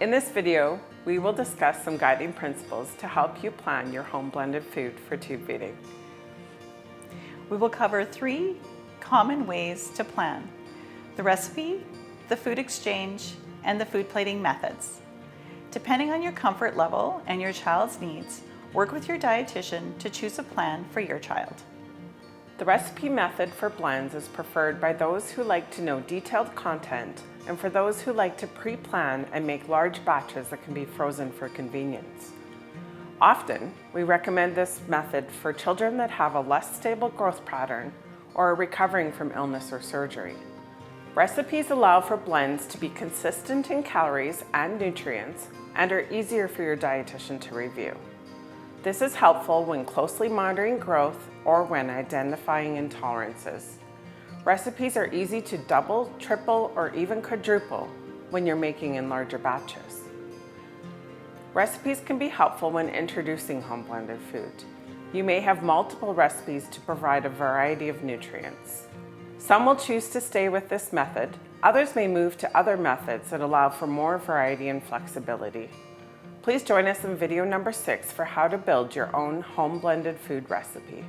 In this video, we will discuss some guiding principles to help you plan your home blended food for tube feeding. We will cover 3 common ways to plan: the recipe, the food exchange, and the food plating methods. Depending on your comfort level and your child's needs, work with your dietitian to choose a plan for your child. The recipe method for blends is preferred by those who like to know detailed content and for those who like to pre-plan and make large batches that can be frozen for convenience. Often, we recommend this method for children that have a less stable growth pattern or are recovering from illness or surgery. Recipes allow for blends to be consistent in calories and nutrients and are easier for your dietitian to review. This is helpful when closely monitoring growth or when identifying intolerances. Recipes are easy to double, triple, or even quadruple when you're making in larger batches. Recipes can be helpful when introducing home blended food. You may have multiple recipes to provide a variety of nutrients. Some will choose to stay with this method. Others may move to other methods that allow for more variety and flexibility. Please join us in video number 6 for how to build your own home blended food recipe.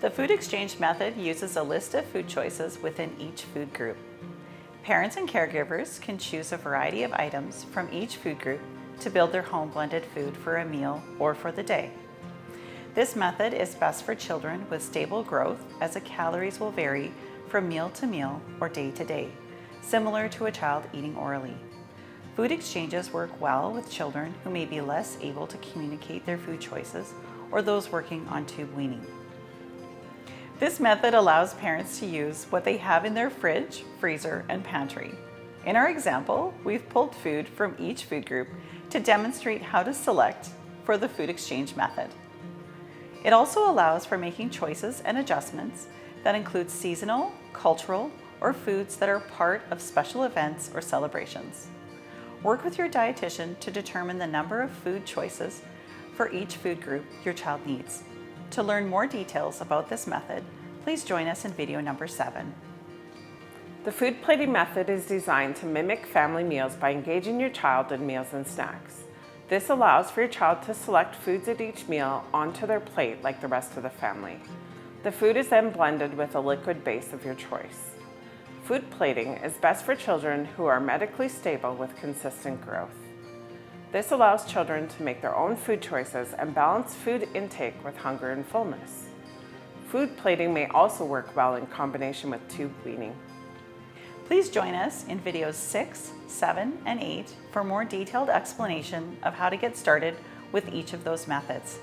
The food exchange method uses a list of food choices within each food group. Parents and caregivers can choose a variety of items from each food group to build their home blended food for a meal or for the day. This method is best for children with stable growth, as the calories will vary from meal to meal or day to day, similar to a child eating orally. Food exchanges work well with children who may be less able to communicate their food choices or those working on tube weaning. This method allows parents to use what they have in their fridge, freezer, and pantry. In our example, we've pulled food from each food group to demonstrate how to select for the food exchange method. It also allows for making choices and adjustments that include seasonal, cultural, or foods that are part of special events or celebrations. Work with your dietitian to determine the number of food choices for each food group your child needs. To learn more details about this method, please join us in video number 7. The food plating method is designed to mimic family meals by engaging your child in meals and snacks. This allows for your child to select foods at each meal onto their plate like the rest of the family. The food is then blended with a liquid base of your choice. Food plating is best for children who are medically stable with consistent growth. This allows children to make their own food choices and balance food intake with hunger and fullness. Food plating may also work well in combination with tube weaning. Please join us in videos 6, 7, and 8 for more detailed explanation of how to get started with each of those methods.